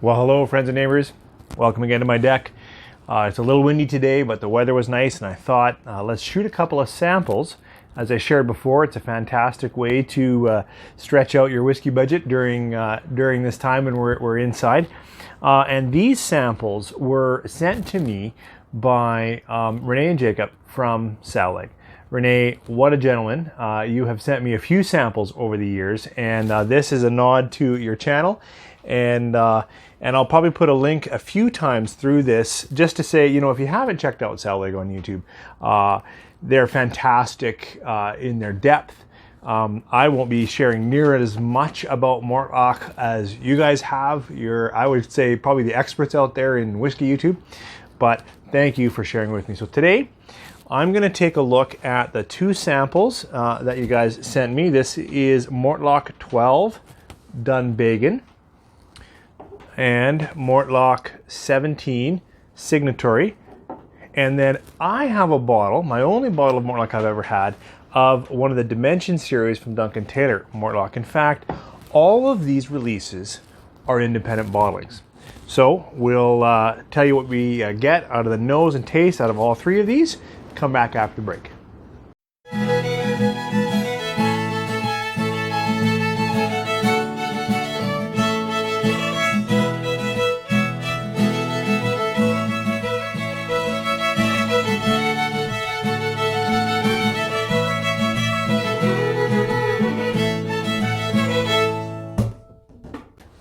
Well, hello friends and neighbors. Welcome again to my deck. It's a little windy today, but the weather was nice, and I thought let's shoot a couple of samples. As I shared before, it's a fantastic way to stretch out your whiskey budget during this time when we're inside. And these samples were sent to me by Rene and Jacob from SOWLEG. Rene, what a gentleman. You have sent me a few samples over the years, and this is a nod to your channel. And I'll probably put a link a few times through this just to say, you know, if you haven't checked out SOWLEG on YouTube, they're fantastic in their depth. I won't be sharing near as much about Mortlach as you guys have. You're, I would say, probably the experts out there in whiskey YouTube, but thank you for sharing with me. So today, I'm going to take a look at the two samples that you guys sent me. This is Mortlach 12 Dunvegan and Mortlach 17 Signatory. And then I have a bottle, my only bottle of Mortlach I've ever had, of one of the Dimension series from Duncan Taylor Mortlach. In fact, all of these releases are independent bottlings. So we'll tell you what we get out of the nose and taste out of all three of these. Come back after the break.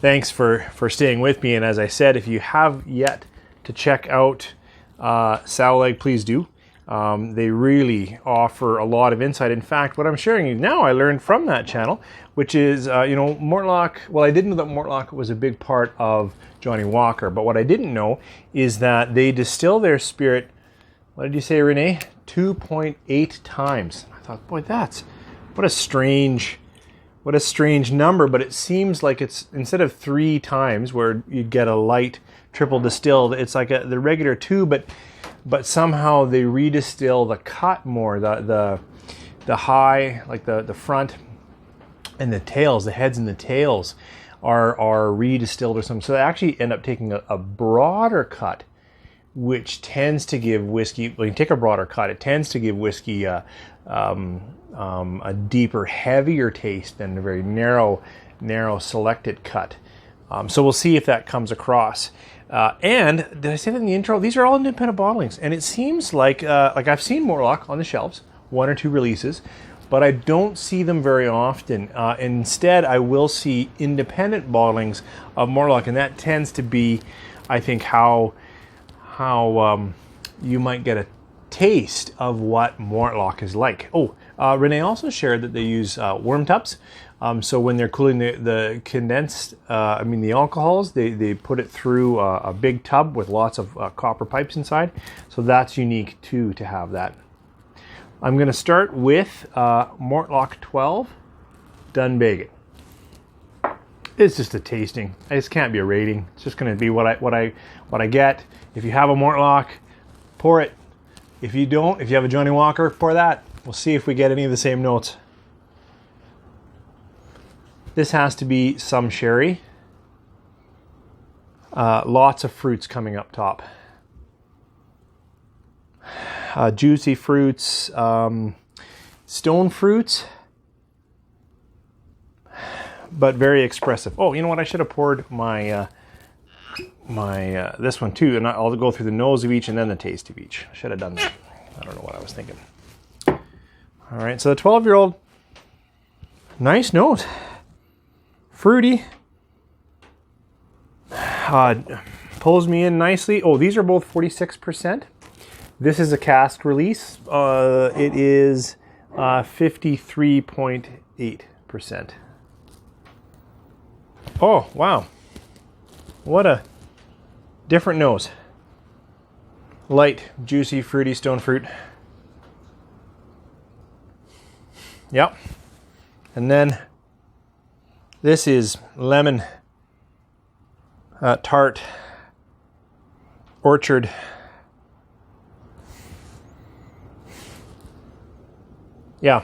Thanks for staying with me, and as I said, if you have yet to check out SOWLEG, please do. They really offer a lot of insight. In fact, what I'm sharing you now, I learned from that channel, which is, you know, Mortlach, well, I didn't know that Mortlach was a big part of Johnnie Walker, but what I didn't know is that they distill their spirit, what did you say, Rene? 2.8 times. I thought, boy, what a strange number, but it seems like it's, instead of 3 times where you'd get a light triple distilled, it's like the regular 2, but somehow they redistill the cut more, the high, like the front and the tails, the heads and the tails are redistilled or something. So they actually end up taking a broader cut, which tends to give whiskey, when you take a broader cut, it tends to give whiskey a deeper, heavier taste than a very narrow selected cut. So we'll see if that comes across. And did I say that in the intro? These are all independent bottlings, and it seems like I've seen Mortlach on the shelves, 1 or 2 releases, but I don't see them very often. Instead, I will see independent bottlings of Mortlach, and that tends to be, I think, how you might get a taste of what Mortlach is like. Oh, Rene also shared that they use worm tubs. So when they're cooling the condensed, the alcohols, they put it through a big tub with lots of copper pipes inside. So that's unique too, to have that. I'm going to start with Mortlach 12 Dunvegan. It's just a tasting. It just can't be a rating. It's just going to be what I get. If you have a Mortlach, pour it. If you don't, if you have a Johnnie Walker, pour that. We'll see if we get any of the same notes. This has to be some sherry. Lots of fruits coming up top. Juicy fruits, stone fruits, but very expressive. Oh, you know what? I should have poured my this one too, and I'll go through the nose of each and then the taste of each. I should have done that. I don't know what I was thinking. All right, so the 12-year-old, nice nose. Fruity, pulls me in nicely. Oh, these are both 46%. This is a cask release. It is 53.8%. Oh, wow. What a different nose. Light, juicy, fruity stone fruit. Yep. And then this is lemon, tart, orchard. Yeah,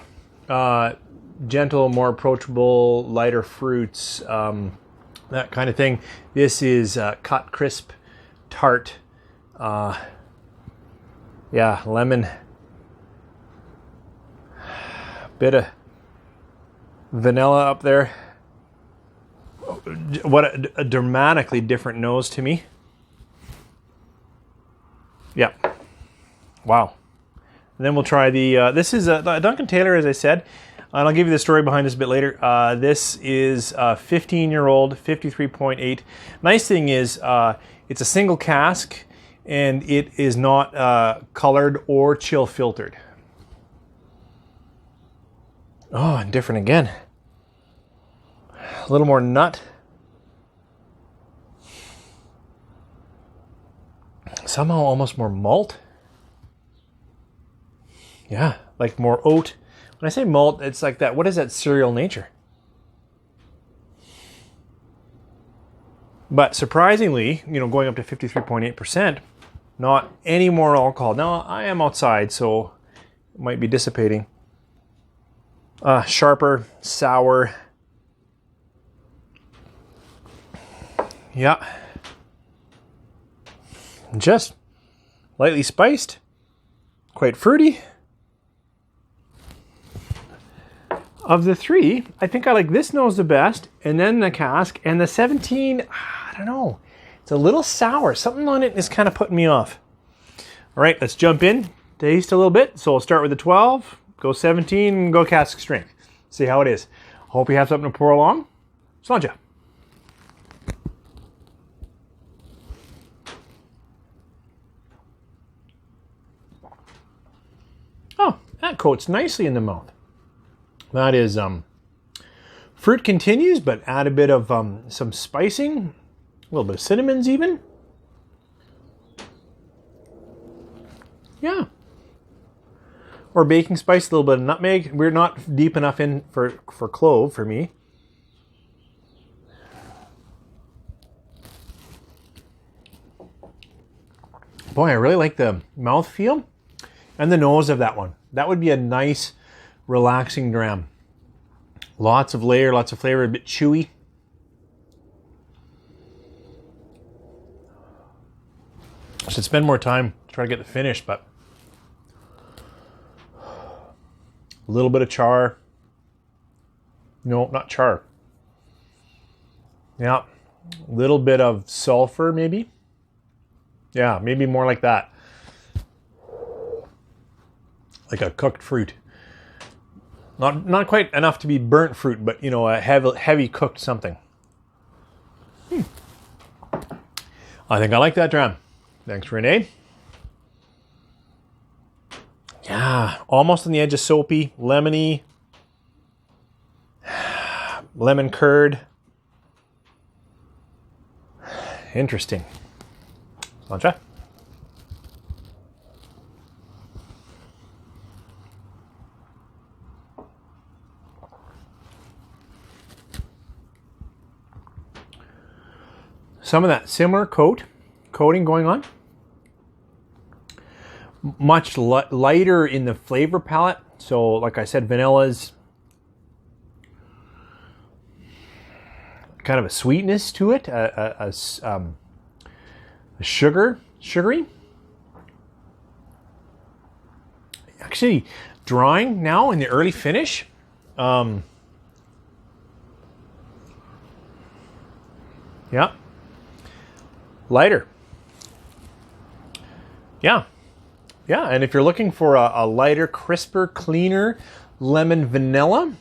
gentle, more approachable, lighter fruits, that kind of thing. This is cut, crisp, tart. Yeah, lemon. Bit of vanilla up there. What a dramatically different nose to me. Yeah. Wow. And then we'll try the, this is a Duncan Taylor, as I said, and I'll give you the story behind this a bit later. This is a 15-year-old, 53.8. Nice thing is, it's a single cask, and it is not colored or chill filtered. Oh, and different again. A little more nut. Somehow almost more malt. Yeah, like more oat. When I say malt, it's like that. What is that cereal nature? But surprisingly, you know, going up to 53.8%, not any more alcohol. Now, I am outside, so it might be dissipating. Sharper, sour. Yeah. Just lightly spiced. Quite fruity. Of the three, I think I like this nose the best, and then the cask, and the 17, I don't know. It's a little sour. Something on it is kind of putting me off. All right, let's jump in, taste a little bit. So we'll start with the 12, go 17, and go cask strength. See how it is. Hope you have something to pour along. Slanja. Oh, that coats nicely in the mouth. That is, fruit continues, but add a bit of some spicing, a little bit of cinnamons even. Yeah. Or baking spice, a little bit of nutmeg. We're not deep enough in for clove for me. Boy, I really like the mouthfeel and the nose of that one. That would be a nice, relaxing dram. Lots of layer, lots of flavor, a bit chewy. I should spend more time to try to get the finish, but a little bit of char. No, not char. Yeah, a little bit of sulfur maybe. Yeah, maybe more like that. Like a cooked fruit. Not quite enough to be burnt fruit, but you know, a heavy cooked something. I think I like that dram. Thanks, Rene. Yeah, almost on the edge of soapy, lemony, lemon curd. Interesting. Want to try? Some of that similar coating going on. Much lighter in the flavor palette. So, like I said, vanilla's kind of a sweetness to it, a sugary. Actually, drying now in the early finish. Yeah. Lighter. Yeah, and if you're looking for a lighter, crisper, cleaner lemon vanilla,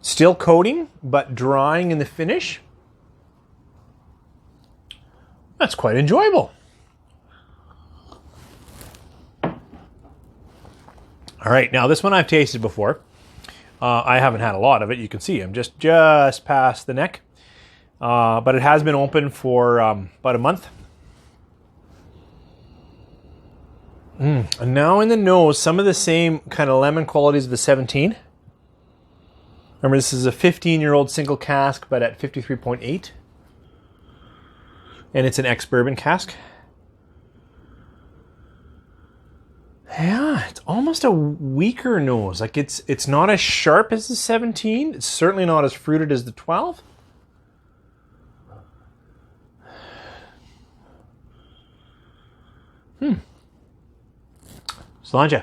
still coating, but drying in the finish, that's quite enjoyable. All right, now this one I've tasted before. I haven't had a lot of it. You can see I'm just past the neck. But it has been open for about a month. And now in the nose, some of the same kind of lemon qualities of the 17. Remember, this is a 15-year-old single cask, but at 53.8. And it's an ex-bourbon cask. Yeah, it's almost a weaker nose. Like it's not as sharp as the 17. It's certainly not as fruited as the 12. Cilantro.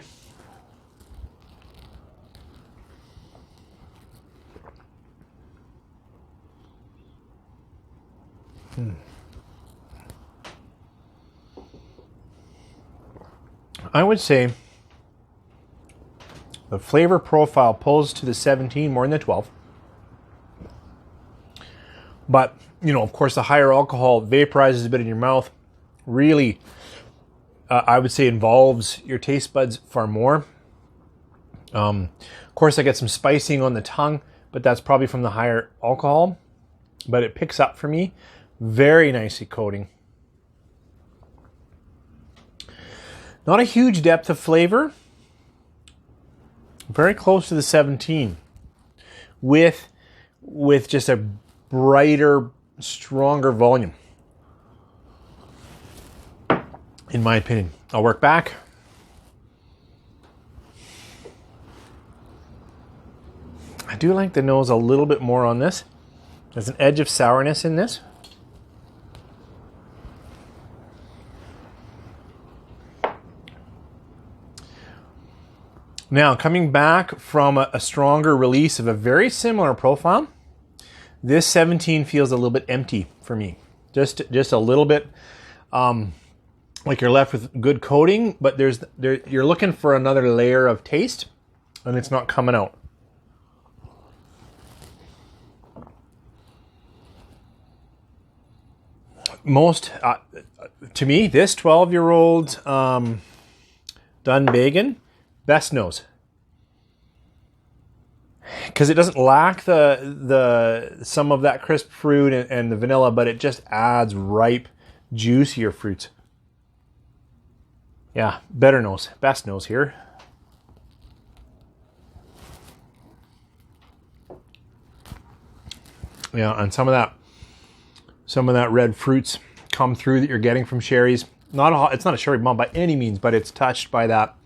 I would say the flavor profile pulls to the 17 more than the 12. But, you know, of course, the higher alcohol vaporizes a bit in your mouth. Really, I would say involves your taste buds far more. Of course, I get some spicing on the tongue, but that's probably from the higher alcohol. But it picks up for me. Very nicely coating. Not a huge depth of flavor. Very close to the 17. With just a brighter, stronger volume. In my opinion. I'll work back. I do like the nose a little bit more on this. There's an edge of sourness in this. Now, coming back from a stronger release of a very similar profile, this 17 feels a little bit empty for me. Just a little bit like you're left with good coating, but you're looking for another layer of taste, and it's not coming out. To me, this 12-year-old Dunvegan, best nose, because it doesn't lack the some of that crisp fruit and the vanilla, but it just adds ripe, juicier fruits. Yeah, better nose, best nose here. Yeah, and some of that red fruits come through that you're getting from sherries. It's not a sherry bomb by any means, but it's touched by that.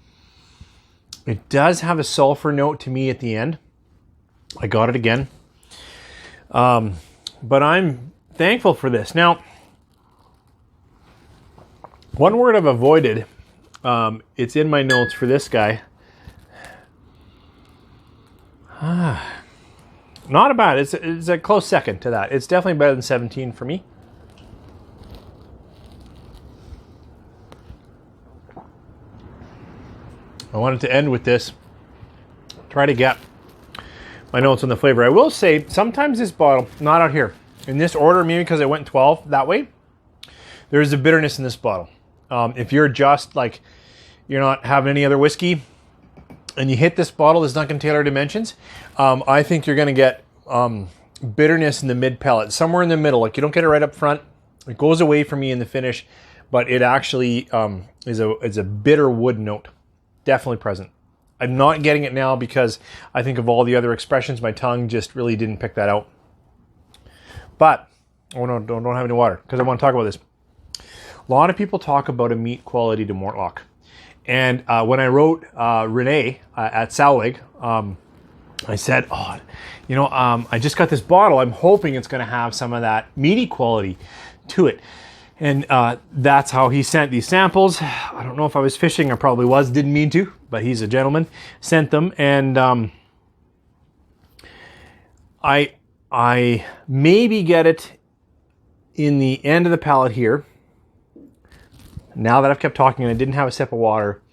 It does have a sulfur note to me at the end. I got it again. But I'm thankful for this. Now, one word I've avoided, it's in my notes for this guy. Not bad. It's a close second to that. It's definitely better than 17 for me. I wanted to end with this. Try to get my notes on the flavor. I will say, sometimes this bottle, not out here, in this order, maybe because I went 12 that way, there's a bitterness in this bottle. If you're just like, you're not having any other whiskey, and you hit this bottle, this Duncan Taylor Dimensions, I think you're going to get bitterness in the mid palate, somewhere in the middle. Like, you don't get it right up front. It goes away for me in the finish, but it actually is a bitter wood note. Definitely present. I'm not getting it now because I think of all the other expressions. My tongue just really didn't pick that out. But, oh no, don't have any water because I want to talk about this. A lot of people talk about a meat quality to Mortlach. And when I wrote Rene at SOWLEG, I said, I just got this bottle. I'm hoping it's going to have some of that meaty quality to it. And that's how he sent these samples. I don't know if I was fishing. I probably was. Didn't mean to, but he's a gentleman. Sent them. And I maybe get it in the end of the palate here. Now that I've kept talking and I didn't have a sip of water,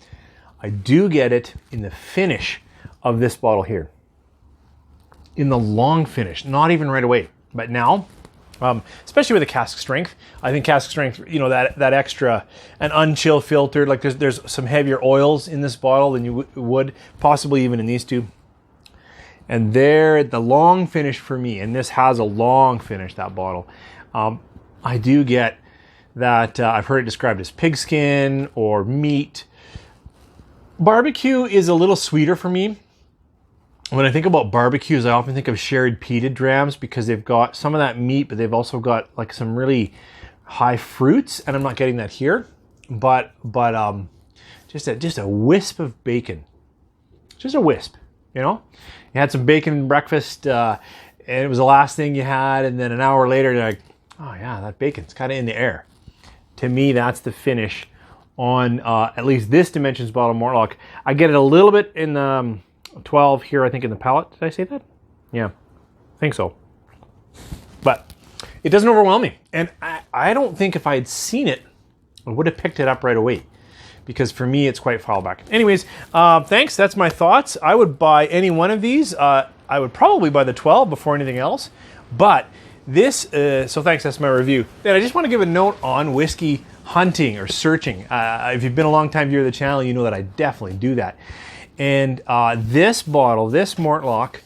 I do get it in the finish of this bottle here. In the long finish, not even right away. But now, especially with the cask strength, I think cask strength, that extra, an unchill filtered, like there's some heavier oils in this bottle than you would, possibly even in these two. And there, the long finish for me, and this has a long finish, that bottle, I do get that, I've heard it described as pigskin or meat. Barbecue is a little sweeter for me. When I think about barbecues, I often think of sherried peated drams because they've got some of that meat, but they've also got like some really high fruits, and I'm not getting that here. But just a wisp of bacon, just a wisp. You had some bacon breakfast, and it was the last thing you had, and then an hour later, you're like, oh yeah, that bacon's kind of in the air. To me, that's the finish on at least this Dimensions bottle Mortlach. I get it a little bit in the 12 here, I think, in the palate. Did I say that? Yeah, I think so. But it doesn't overwhelm me. And I don't think if I had seen it, I would have picked it up right away. Because for me, it's quite far back. Anyways, thanks. That's my thoughts. I would buy any one of these. I would probably buy the 12 before anything else. But this, so thanks. That's my review. Then I just want to give a note on whiskey hunting or searching. If you've been a long time viewer of the channel, you know that I definitely do that. And this bottle, this Mortlach,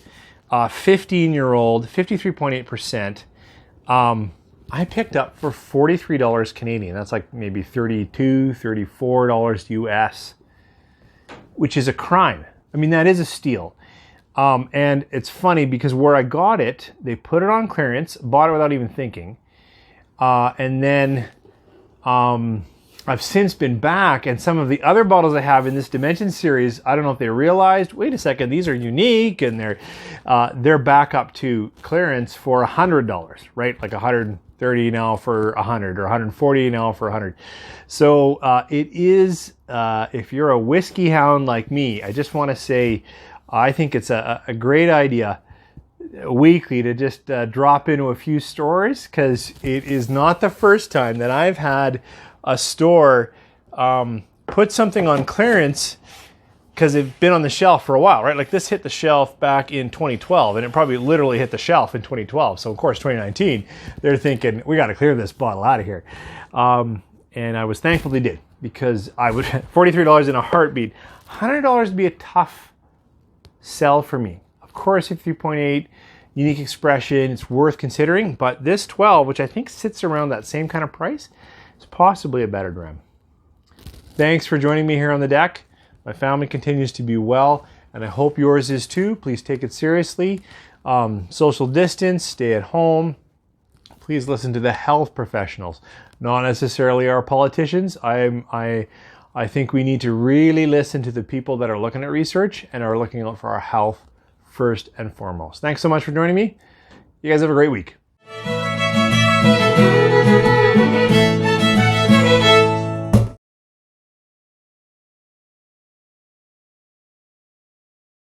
15-year-old, 53.8%, I picked up for $43 Canadian. That's like maybe $32, $34 US, which is a crime. I mean, that is a steal. And it's funny because where I got it, they put it on clearance, bought it without even thinking. And then I've since been back, and some of the other bottles I have in this Dimension series, I don't know if they realized, wait a second, these are unique, and they're back up to clearance for $100, right? Like $130 now for $100, or $140 now for $100. So it is, if you're a whiskey hound like me, I just want to say, I think it's a great idea weekly to just drop into a few stores, because it is not the first time that I've had a store put something on clearance because it's been on the shelf for a while, right? Like this hit the shelf back in 2012, and it probably literally hit the shelf in 2012. So of course, 2019, they're thinking, we got to clear this bottle out of here. And I was thankful they did, because I would, $43 in a heartbeat. $100 would be a tough sell for me. Of course, 53.8, unique expression, it's worth considering, but this 12, which I think sits around that same kind of price, is possibly a better dram. Thanks for joining me here on the deck. My family continues to be well, and I hope yours is too. Please take it seriously. Social distance, stay at home. Please listen to the health professionals, not necessarily our politicians. I think we need to really listen to the people that are looking at research and are looking out for our health first and foremost. Thanks so much for joining me. You guys have a great week.